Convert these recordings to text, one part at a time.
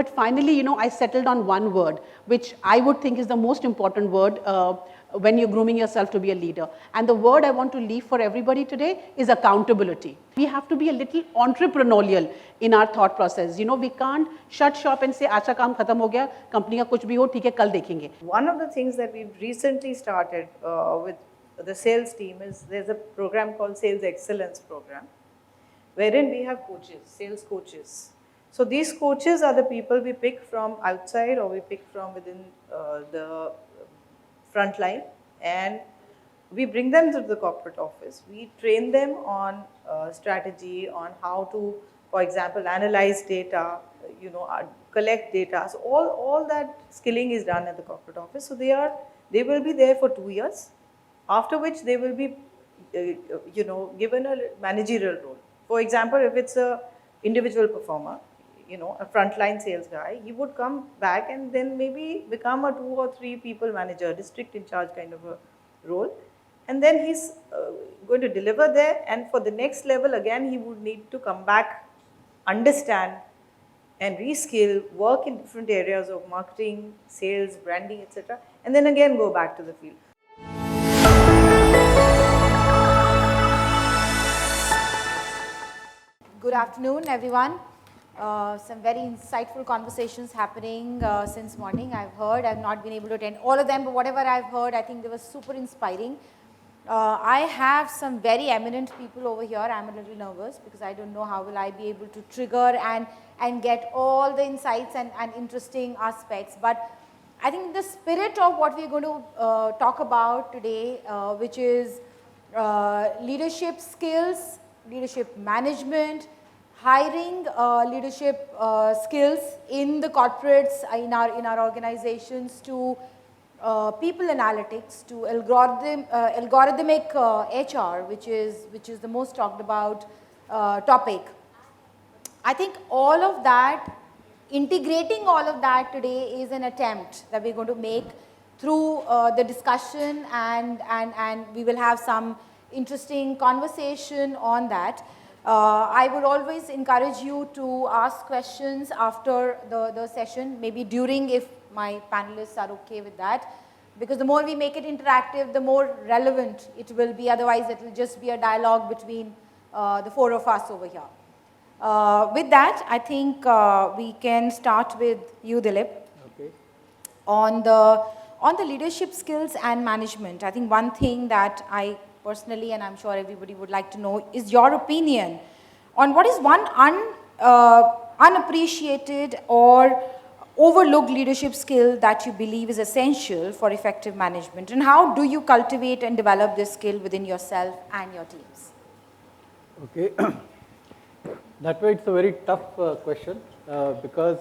that finally, I settled on one word, which I would think is the most important word when you're grooming yourself to be a leader. And the word I want to leave for everybody today is accountability. We have to be a little entrepreneurial in our thought process. We can't shut shop and say, "Acha kaam khatam ho gaya, company ka kuch bhi ho, theek hai, kal dekhenge." One of the things that we've recently started with the sales team is there's a program called Sales Excellence Program, wherein we have coaches, sales coaches. So these coaches are the people we pick from outside or we pick from within the front line, and we bring them to the corporate office. We train them on strategy, on how to, for example, analyze data, collect data. So all that skilling is done at the corporate office. So they will be there for 2 years, after which they will be given a managerial role. For example, if it's a individual performer, a frontline sales guy, he would come back and then maybe become a 2 or 3 people manager, district in charge kind of a role. And then he's going to deliver there, and for the next level again he would need to come back, understand and reskill, work in different areas of marketing, sales, branding, etc. and then again go back to the field. Good afternoon, everyone. Some very insightful conversations happening since morning. I've not been able to attend all of them, but whatever I've heard, I think they were super inspiring. I have some very eminent people over here. I'm a little nervous because I don't know how will I be able to trigger and get all the insights and interesting aspects. But I think the spirit of what we're going to talk about today, which is leadership skills, leadership management, hiring leadership skills in the corporates, in our organizations, to people analytics, to algorithmic HR, which is the most talked about topic. I think all of that, integrating all of that today is an attempt that we're going to make through the discussion, and we will have some interesting conversation on that. I would always encourage you to ask questions after the session, maybe during if my panelists are okay with that, because the more we make it interactive, the more relevant it will be. Otherwise, it will just be a dialogue between the 4 of us over here. With that, I think we can start with you, Dileep. Okay. On the leadership skills and management. I think one thing that I personally, and I'm sure everybody would like to know, is your opinion on what is one unappreciated or overlooked leadership skill that you believe is essential for effective management, and how do you cultivate and develop this skill within yourself and your teams? Okay. That way it's a very tough question because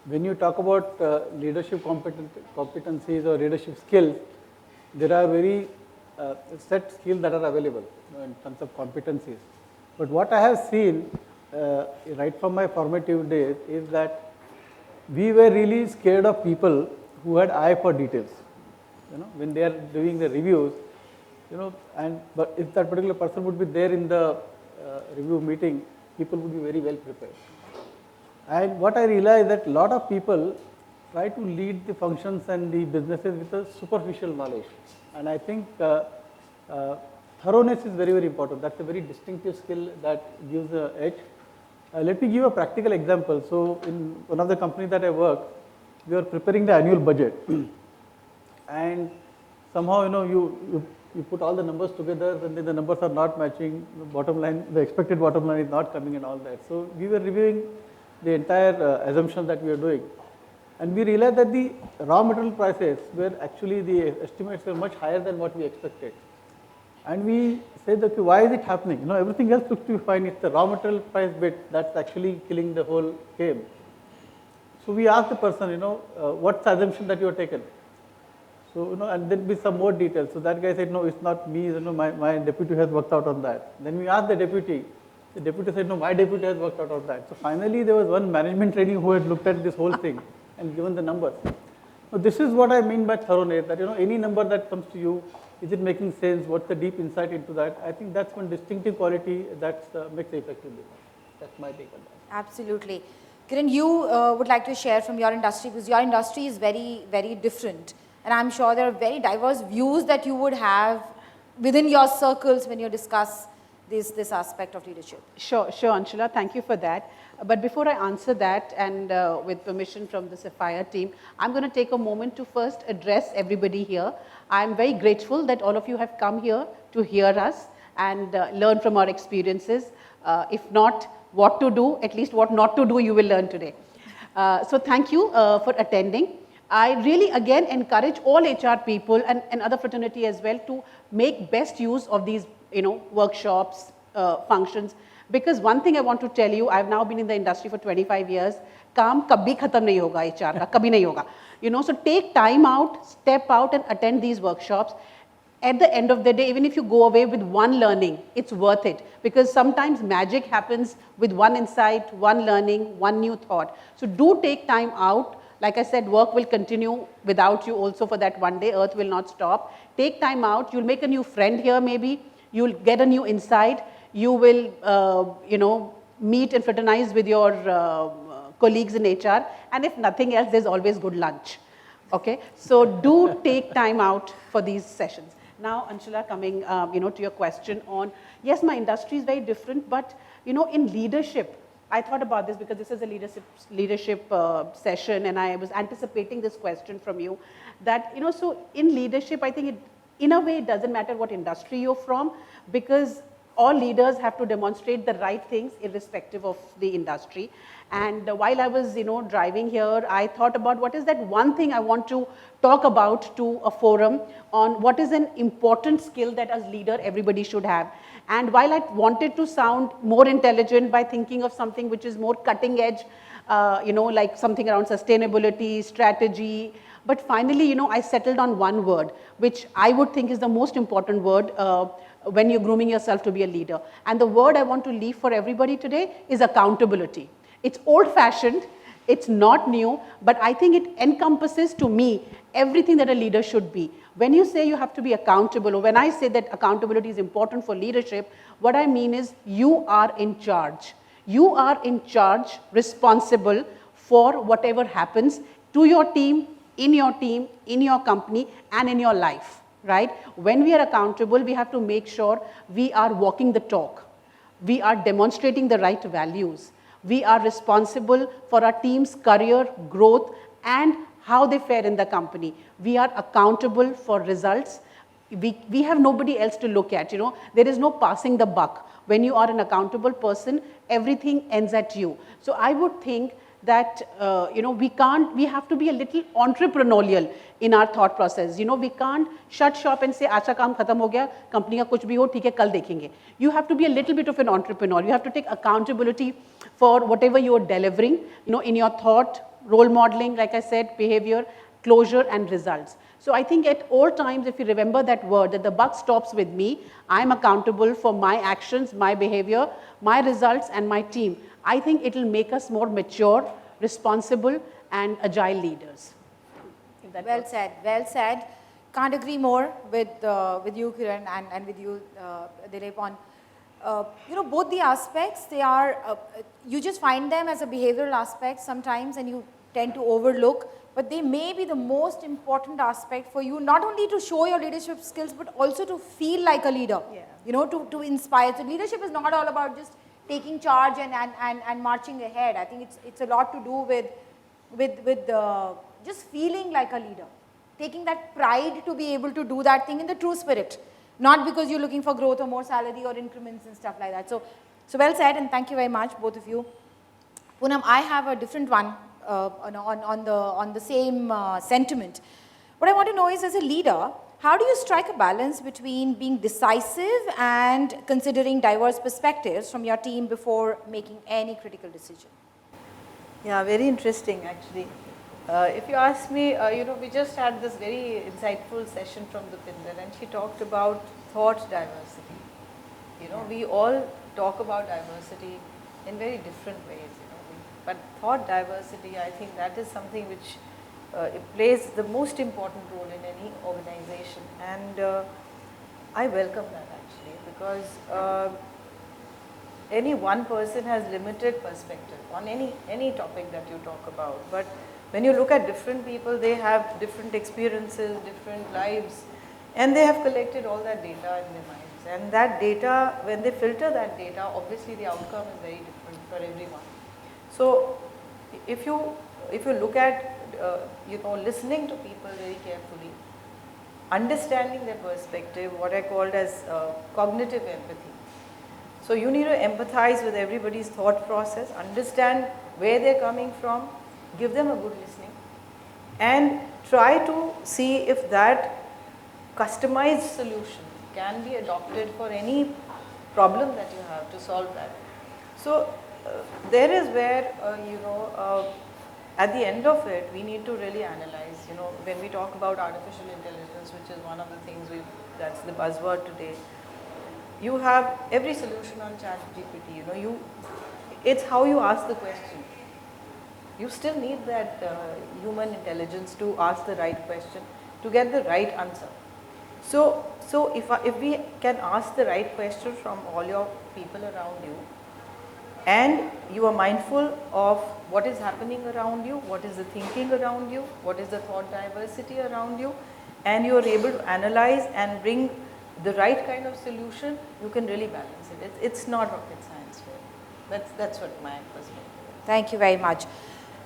when you talk about leadership competencies or leadership skills, there are very set skills that are available in terms of competencies. But what I have seen right from my formative days is that we were really scared of people who had eye for details. When they are doing the reviews, but if that particular person would be there in the review meeting, people would be very well prepared. And what I realized that a lot of people try to lead the functions and the businesses with a superficial knowledge. And I think thoroughness is very, very important. That's a very distinctive skill that gives an edge. Let me give a practical example. So in one of the companies that I work, we are preparing the annual budget. And somehow, you put all the numbers together and then the numbers are not matching, the expected bottom line is not coming and all that. So we were reviewing the entire assumptions that we are doing. And we realized that the raw material prices were actually, the estimates were much higher than what we expected. And we said, okay, why is it happening? Everything else looks to be fine. It's the raw material price bit that's actually killing the whole game. So we asked the person, what's the assumption that you have taken? So, and then with some more details. So that guy said, no, it's not me, my deputy has worked out on that. Then we asked the deputy said, no, my deputy has worked out on that. So finally there was one management trainee who had looked at this whole thing and given the numbers. So this is what I mean by thoroughness, that any number that comes to you, is it making sense? What's the deep insight into that? I think that's one distinctive quality that makes the effective business. That's my take on that. Absolutely. Kiran, you would like to share from your industry, because your industry is very, very different. And I'm sure there are very diverse views that you would have within your circles when you discuss this aspect of leadership. Sure, Anshula, thank you for that. But before I answer that, and with permission from the Sapphire team, I'm going to take a moment to first address everybody here. I'm very grateful that all of you have come here to hear us and learn from our experiences. If not what to do, at least what not to do you will learn today. So thank you for attending. I really again encourage all HR people and other fraternity as well to make best use of these workshops, functions, because one thing I want to tell you, I've now been in the industry for 25 years, काम कभी खत्म नहीं होगा HR का, कभी नहीं होगा. So take time out, step out and attend these workshops. At the end of the day, even if you go away with one learning, it's worth it, because sometimes magic happens with one insight, one learning, one new thought. So do take time out. Like I said, work will continue without you also for that one day. Earth will not stop. Take time out. You'll make a new friend here maybe. You'll get a new insight. You will, meet and fraternize with your colleagues in HR. And if nothing else, there's always good lunch. Okay? So do take time out for these sessions. Now, Anshula, coming, to your question on, yes, my industry is very different, but, in leadership, I thought about this because this is a leadership session, and I was anticipating this question from you that, so in leadership, I think in a way, it doesn't matter what industry you're from, because all leaders have to demonstrate the right things irrespective of the industry. And while I was, driving here, I thought about what is that one thing I want to talk about to a forum on what is an important skill that as leader everybody should have. And while I wanted to sound more intelligent by thinking of something which is more cutting edge, like something around sustainability, strategy, but finally, I settled on one word, which I would think is the most important word when you're grooming yourself to be a leader. And the word I want to leave for everybody today is accountability. It's old-fashioned, it's not new, but I think it encompasses to me everything that a leader should be. When you say you have to be accountable, or when I say that accountability is important for leadership, what I mean is you are in charge. You are in charge, responsible for whatever happens to your team, in your company, and in your life, right? When we are accountable, we have to make sure we are walking the talk. We are demonstrating the right values. We are responsible for our team's career, growth, and how they fare in the company. We are accountable for results. We have nobody else to look at, There is no passing the buck. When you are an accountable person, everything ends at you. So I would think that, we have to be a little entrepreneurial in our thought process. We can't shut shop and say, "Acha kaam khatam ho gaya, company ka kuch bhi ho, theek hai, kal dekhenge." You have to be a little bit of an entrepreneur. You have to take accountability for whatever you are delivering, in your thought, role modeling, like I said, behavior, closure, and results. So I think at all times, if you remember that word, that the buck stops with me, I'm accountable for my actions, my behavior, my results, and my team. I think it will make us more mature, responsible, and agile leaders. Well said, well said. Can't agree more with you, Kiran, and with you, Dileep, on both the aspects. They are, you just find them as a behavioral aspect sometimes, and you tend to overlook, but they may be the most important aspect for you, not only to show your leadership skills, but also to feel like a leader, to inspire. So leadership is not all about just taking charge and marching ahead. I think it's a lot to do with just feeling like a leader, taking that pride to be able to do that thing in the true spirit, not because you're looking for growth or more salary or increments and stuff like that. So well said, and thank you very much, both of you. Poonam, I have a different one on the same sentiment. What I want to know is, as a leader, how do you strike a balance between being decisive and considering diverse perspectives from your team before making any critical decision? Yeah, very interesting actually. If you ask me, we just had this very insightful session from Dupinder, and she talked about thought diversity. We all talk about diversity in very different ways, but thought diversity, I think that is something which it plays the most important role in any organization, and I welcome that actually, because any one person has limited perspective on any topic that you talk about. But when you look at different people, they have different experiences, different lives, and they have collected all that data in their minds. And that data, when they filter that data, obviously the outcome is very different for everyone. So if you look at listening to people very carefully, understanding their perspective, what I called as cognitive empathy. So you need to empathize with everybody's thought process, understand where they're coming from, give them a good listening, and try to see if that customized solution can be adopted for any problem that you have to solve that. So there is where, at the end of it, we need to really analyze, when we talk about artificial intelligence, which is one of the things that's the buzzword today. You have every solution on ChatGPT, it's how you ask the question. You still need that human intelligence to ask the right question, to get the right answer. So if we can ask the right question from all your people around you, and you are mindful of what is happening around you, what is the thinking around you, what is the thought diversity around you, and you are able to analyze and bring the right kind of solution, you can really balance it. It's not rocket science, really. That's what my perspective is. Thank you very much.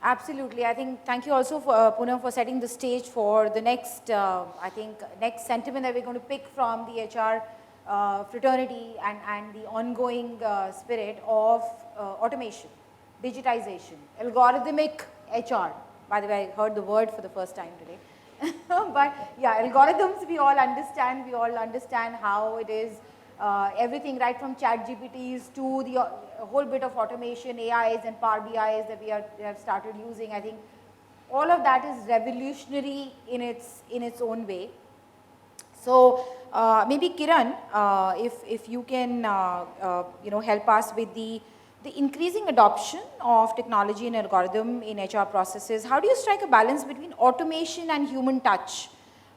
Absolutely. I think thank you also for Poonam for setting the stage for the next, next sentiment that we're going to pick from the HR fraternity and the ongoing spirit of automation, digitization, algorithmic HR. By the way, I heard the word for the first time today. But yeah, algorithms we all understand how it is, everything right from ChatGPTs to the whole bit of automation, AIs and Power BIs that we have started using. I think all of that is revolutionary in its own way. So maybe Kiran, if you can help us with the increasing adoption of technology and algorithm in HR processes. How do you strike a balance between automation and human touch?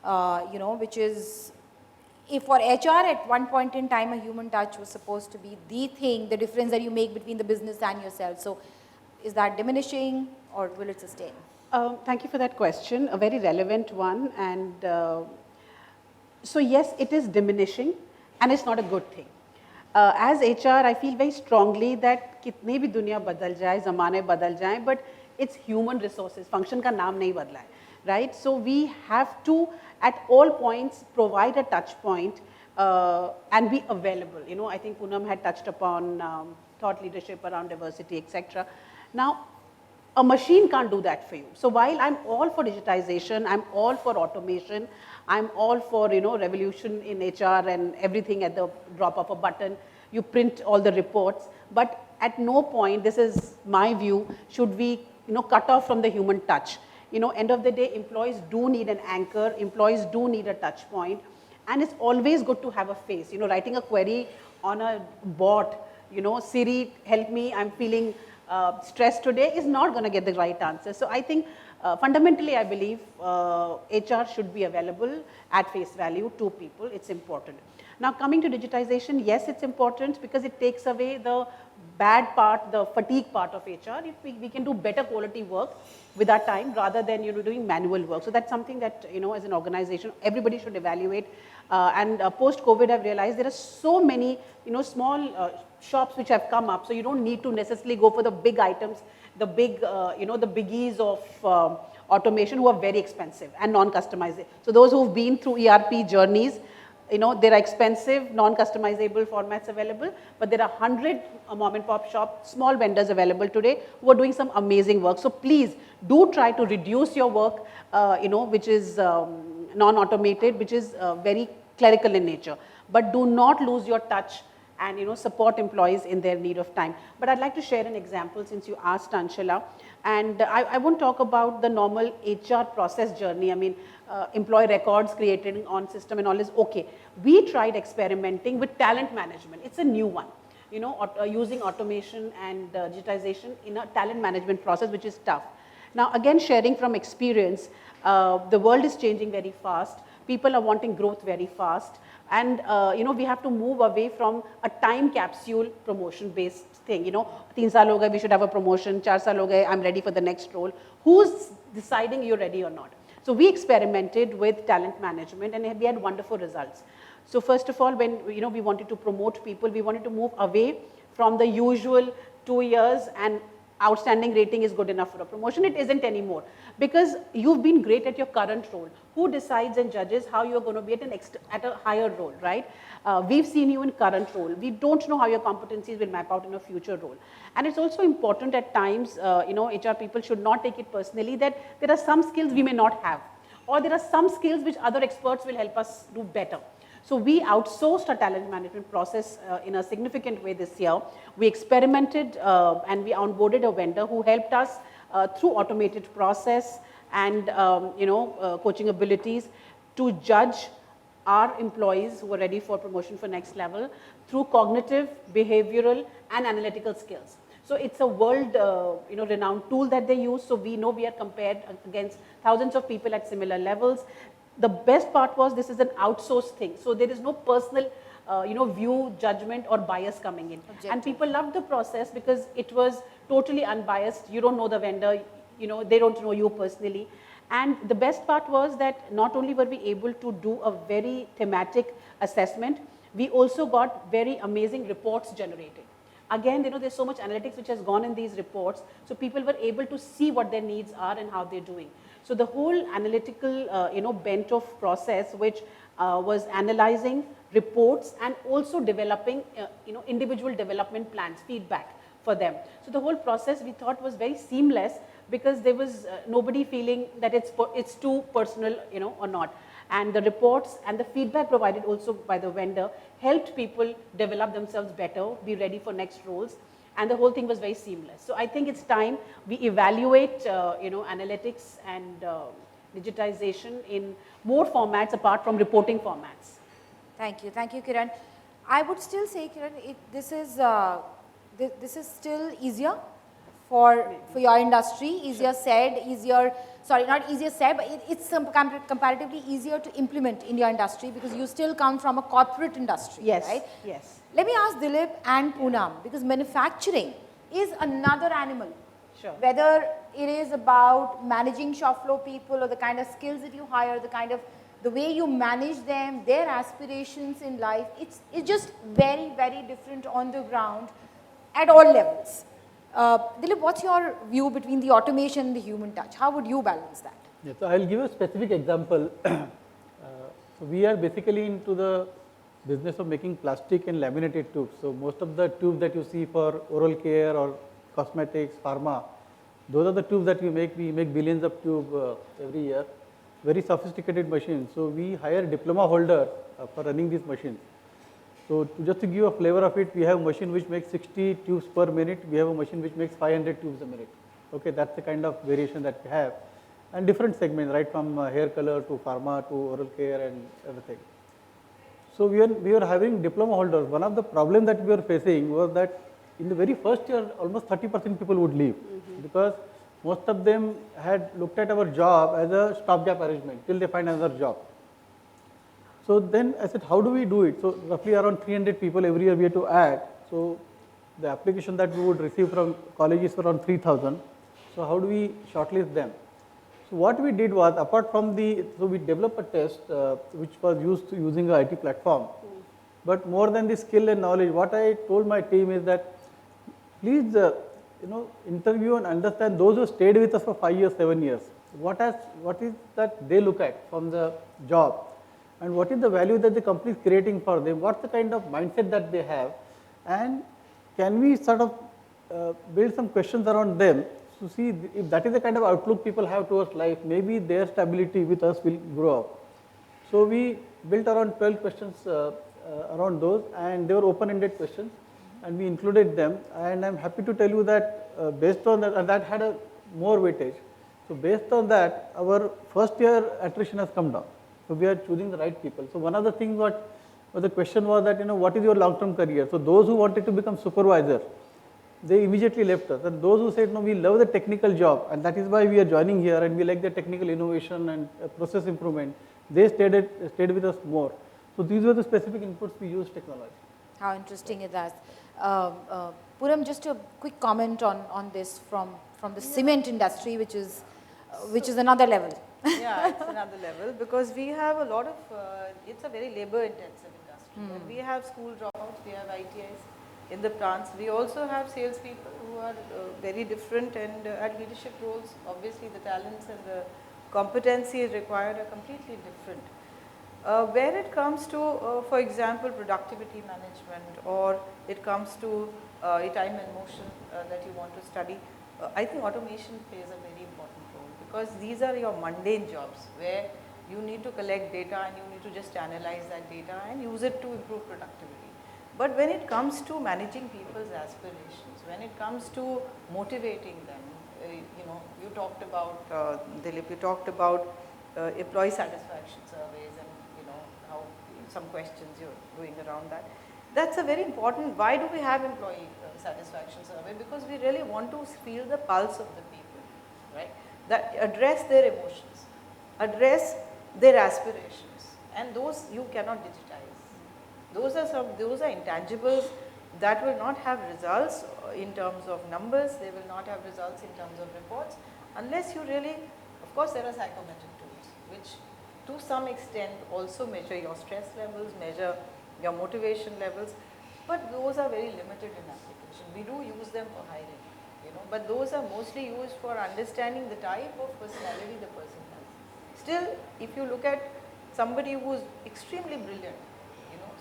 Which is, if for HR at one point in time a human touch was supposed to be the thing, the difference that you make between the business and yourself. So is that diminishing or will it sustain? Thank you for that question, a very relevant one. And so yes, it is diminishing and it's not a good thing. As HR, I feel very strongly that kitne bhi duniya badal jaye, zamane badal jaye, but it's human resources, function ka naam nahi badla hai, right? So we have to at all points provide a touch point and be available. I think Poonam had touched upon thought leadership around diversity, etc. Now, a machine can't do that for you. So while I'm all for digitization, I'm all for automation, I'm all for revolution in HR and everything at the drop of a button, you print all the reports, but at no point, this is my view, should we cut off from the human touch. End of the day, employees do need an anchor, employees do need a touch point, and it's always good to have a face. Writing a query on a bot, Siri, help me, I'm feeling stressed today, is not going to get the right answer. So I think fundamentally I believe HR should be available at face value to people, it's important. Now coming to digitization, yes, it's important because it takes away the bad part, the fatigue part of HR. If we can do better quality work with our time rather than doing manual work. So that's something that as an organization everybody should evaluate. And post-COVID I've realized there are so many small shops which have come up. So you don't need to necessarily go for the big items, the big the biggies of automation who are very expensive and non-customizable. So those who've been through ERP journeys, there are expensive, non-customizable formats available, but there are 100 mom and pop shop, small vendors available today who are doing some amazing work. So please do try to reduce your work, which is non-automated, which is very clerical in nature. But do not lose your touch and support employees in their need of time. But I'd like to share an example since you asked, Anshala. And I won't talk about the normal HR process journey. I mean, employee records created on system and all is okay. We tried experimenting with talent management. It's a new one, using automation and digitization in a talent management process, which is tough. Now, again, sharing from experience, the world is changing very fast. People are wanting growth very fast, and we have to move away from a time capsule promotion based thing. 3 saal ho gaye, we should have a promotion, 4 saal ho gaye, I'm ready for the next role. Who's deciding you're ready or not? So we experimented with talent management, and we had wonderful results. So first of all, when we wanted to promote people, we wanted to move away from the usual 2 years and outstanding rating is good enough for a promotion. It isn't anymore, because you've been great at your current role. Who decides and judges how you're going to be at a higher role, right? We've seen you in current role. We don't know how your competencies will map out in a future role. And it's also important at times, HR people should not take it personally that there are some skills we may not have, or there are some skills which other experts will help us do better. So we outsourced our talent management process in a significant way this year. We experimented and we onboarded a vendor who helped us through automated process and coaching abilities to judge our employees who are ready for promotion for next level through cognitive, behavioral and analytical skills. So it's a world renowned tool that they use. So we know we are compared against thousands of people at similar levels. The best part was this is an outsourced thing. So there is no personal view, judgment or bias coming in. Objective. And people loved the process because it was totally unbiased. You don't know the vendor, they don't know you personally. And the best part was that not only were we able to do a very thematic assessment, we also got very amazing reports generated. Again, there's so much analytics which has gone in these reports. So people were able to see what their needs are and how they're doing. So the whole analytical, bent of process, which was analyzing reports and also developing, individual development plans, feedback for them. So the whole process we thought was very seamless because there was nobody feeling that it's too personal, or not. And the reports and the feedback provided also by the vendor helped people develop themselves better, be ready for next roles. And the whole thing was very seamless. So I think it's time we evaluate, analytics and digitization in more formats apart from reporting formats. Thank you, Kiran. I would still say, Kiran, this is still easier for your industry. Easier said, not easier said, but it's comparatively easier to implement in your industry because you still come from a corporate industry, yes, right? Yes. Let me ask Dileep and Poonam, because manufacturing is another animal. Sure. Whether it is about managing shop floor people or the kind of skills that you hire, the way you manage them, their aspirations in life, it's just very, very different on the ground at all levels. Dileep, what's your view between the automation and the human touch? How would you balance that? Yeah, so I'll give a specific example. So we are basically into the business of making plastic and laminated tubes. So most of the tubes that you see for oral care or cosmetics, pharma, those are the tubes that we make. We make billions of tubes every year. Very sophisticated machines. So we hire diploma holder for running these machines. So just to give a flavor of it, we have a machine which makes 60 tubes per minute. We have a machine which makes 500 tubes a minute. Okay, that's the kind of variation that we have. And different segments, right from hair color to pharma to oral care and everything. So we were having diploma holders. One of the problems that we were facing was that in the very first year, almost 30% people would leave because most of them had looked at our job as a stopgap arrangement till they find another job. So then I said, how do we do it? So roughly around 300 people every year we had to add. So the application that we would receive from colleges were around 3,000. So how do we shortlist them? So what we did was, apart from so we developed a test which was using a IT platform. But more than the skill and knowledge, what I told my team is that please, interview and understand those who stayed with us for 5 years, 7 years. What is that they look at from the job, and what is the value that the company is creating for them? What's the kind of mindset that they have, and can we sort of build some questions around them to see if that is the kind of outlook people have towards life, maybe their stability with us will grow up. So we built around 12 questions around those, and they were open-ended questions, and we included them. And I'm happy to tell you that based on that, and that had a more weightage. So based on that, our first year attrition has come down. So we are choosing the right people. So one of the things the question was that, what is your long-term career? So those who wanted to become supervisor, they immediately left us. And those who said, no, we love the technical job, and that is why we are joining here, and we like the technical innovation and process improvement, they stayed with us more. So these were the specific inputs we used technology. How interesting is that? Poonam, just a quick comment on this from the cement industry, which is another level. Yeah, it's another level because we have a lot of, it's a very labor intensive industry. And we have school dropouts, we have ITIs in the plants. We also have salespeople who are very different and at leadership roles, obviously the talents and the competencies required are completely different. Where it comes to, for example, productivity management or it comes to time and motion that you want to study, I think automation plays a very important role because these are your mundane jobs where you need to collect data and you need to just analyze that data and use it to improve productivity. But when it comes to managing people's aspirations, when it comes to motivating them, you talked about, Dileep, you talked about employee satisfaction surveys and how some questions you're doing around that. That's a very important, why do we have employee satisfaction survey? Because we really want to feel the pulse of the people, right? That address their emotions, address their aspirations, and those you cannot digitize. Those are intangibles that will not have results in terms of numbers, they will not have results in terms of reports, unless you really, of course there are psychometric tools, which to some extent also measure your stress levels, measure your motivation levels, but those are very limited in application. We do use them for hiring, but those are mostly used for understanding the type of personality the person has. Still, if you look at somebody who is extremely brilliant,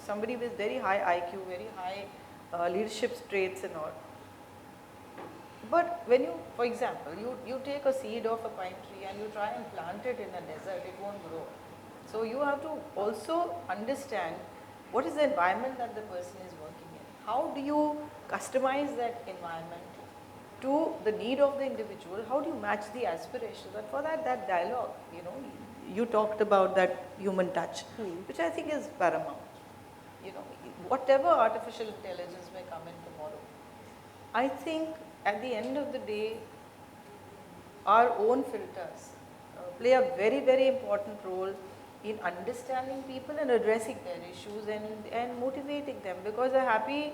somebody with very high IQ, very high leadership traits and all. But when you, for example, you take a seed of a pine tree and you try and plant it in a desert, it won't grow. So you have to also understand what is the environment that the person is working in. How do you customize that environment to the need of the individual? How do you match the aspirations? And for that dialogue, you talked about that human touch, which I think is paramount. Whatever artificial intelligence may come in tomorrow, I think at the end of the day, our own filters play a very, very important role in understanding people and addressing their issues and motivating them, because a happy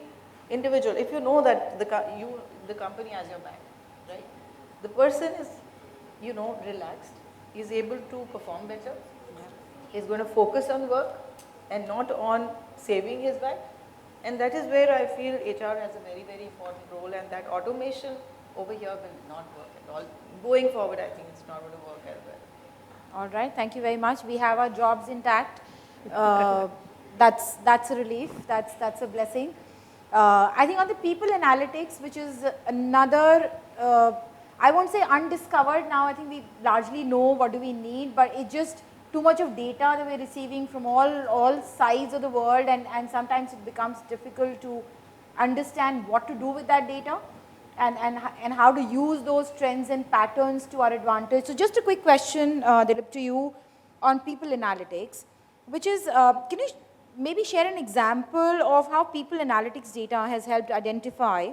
individual, if you know that the company has your back, right? The person is, relaxed, is able to perform better, is going to focus on work and not on saving his back. And that is where I feel HR has a very, very important role, and that automation over here will not work at all. Going forward, I think it's not going to work as well. All right, thank you very much. We have our jobs intact. That's a relief. That's a blessing. I think on the people analytics, which is another, I won't say undiscovered now. I think we largely know what do we need, but it's just too much of data that we're receiving from all sides of the world, and sometimes it becomes difficult to understand what to do with that data and how to use those trends and patterns to our advantage. So just a quick question, Dileep, to you on people analytics, which is, can you maybe share an example of how people analytics data has helped identify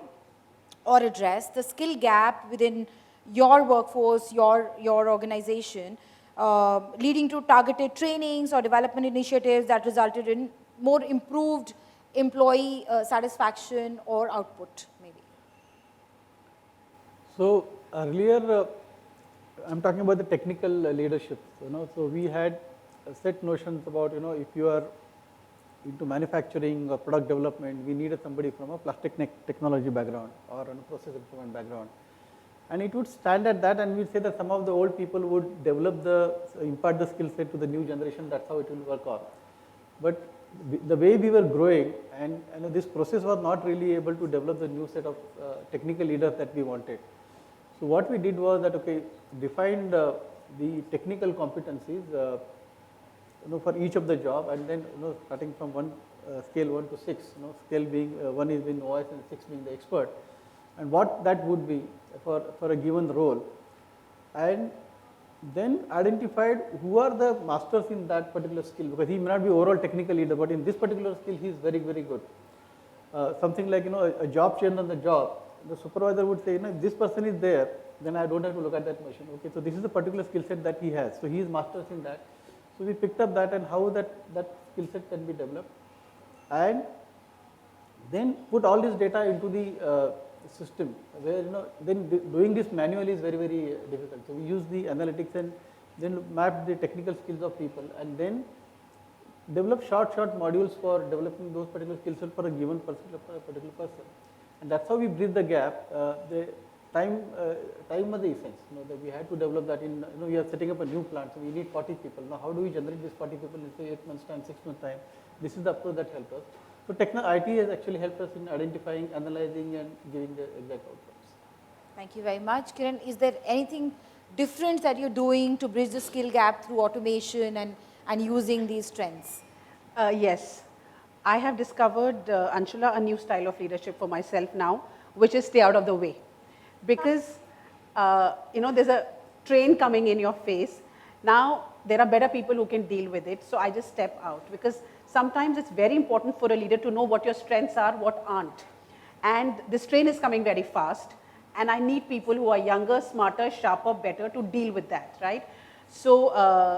or address the skill gap within your workforce, your organization, leading to targeted trainings or development initiatives that resulted in more improved employee satisfaction or output, maybe? So earlier, I'm talking about the technical leadership. So we had set notions about, if you are into manufacturing or product development, we needed somebody from a plastic technology background or a process improvement background. And it would stand at that, and we'd say that some of the old people would impart the skill set to the new generation. That's how it will work out. But the way we were growing, and this process was not really able to develop the new set of technical leaders that we wanted. So what we did was that, defined the technical competencies, for each of the job, and then starting from scale 1 to 6, scale being 1 is being novice and 6 being the expert, and what that would be for a given role, and then identified who are the masters in that particular skill, because he may not be overall technical leader, but in this particular skill he is very, very good. Something like a job change on the job, the supervisor would say, if this person is there, then I don't have to look at that machine. Okay, so this is the particular skill set that he has, so he is masters in that. So we picked up that and how that skill set can be developed, and then put all this data into the system, where then doing this manually is very, very difficult. So we use the analytics and then map the technical skills of people, and then develop short modules for developing those particular skill sets for a given particular person. And that's how we bridge the gap. The time was the essence. That we had to develop that in, we are setting up a new plant, so we need 40 people. Now, how do we generate these 40 people in say 8 months time, 6 months time? This is the approach that helped us. So IT has actually helped us in identifying, analyzing, and giving the exact outcomes. Thank you very much. Kiran, is there anything different that you're doing to bridge the skill gap through automation and using these trends? Yes. I have discovered, Anshula, a new style of leadership for myself now, which is stay out of the way. Because, there's a train coming in your face. Now, there are better people who can deal with it, so I just step out. Because sometimes it's very important for a leader to know what your strengths are, what aren't. And this train is coming very fast, and I need people who are younger, smarter, sharper, better to deal with that, right? So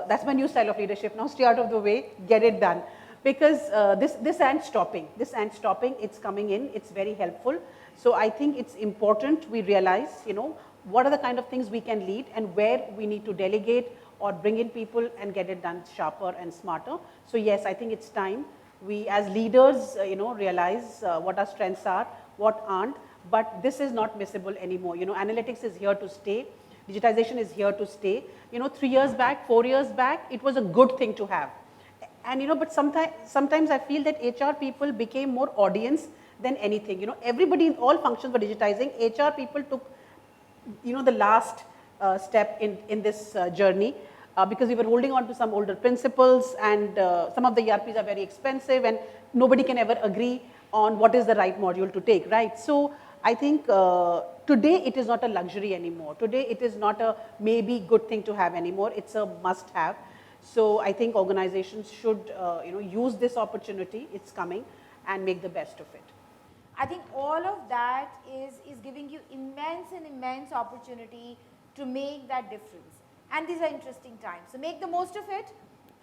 that's my new style of leadership. Now stay out of the way, get it done. Because this ain't stopping. This ain't stopping, it's coming in, it's very helpful. So I think it's important we realize, what are the kind of things we can lead and where we need to delegate or bring in people and get it done sharper and smarter. So yes, I think it's time we as leaders, realize what our strengths are, what aren't, but this is not missable anymore. Analytics is here to stay. Digitization is here to stay. 3 years back, 4 years back, it was a good thing to have. And but sometimes I feel that HR people became more audience than anything. Everybody in all functions were digitizing. HR people took, the last step in this journey because we were holding on to some older principles, and some of the ERPs are very expensive, and nobody can ever agree on what is the right module to take, right? So I think today it is not a luxury anymore. Today it is not a maybe good thing to have anymore. It's a must have. So I think organizations should use this opportunity, it's coming, and make the best of it. I think all of that is giving you immense opportunity to make that difference. And these are interesting times. So make the most of it,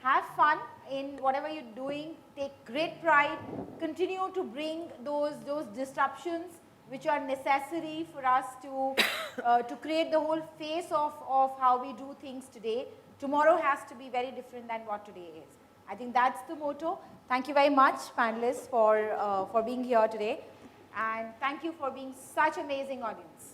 have fun in whatever you're doing, take great pride, continue to bring those disruptions which are necessary for us to create the whole face of how we do things today. Tomorrow has to be very different than what today is. I think that's the motto. Thank you very much, panelists, for being here today. And thank you for being such amazing audience.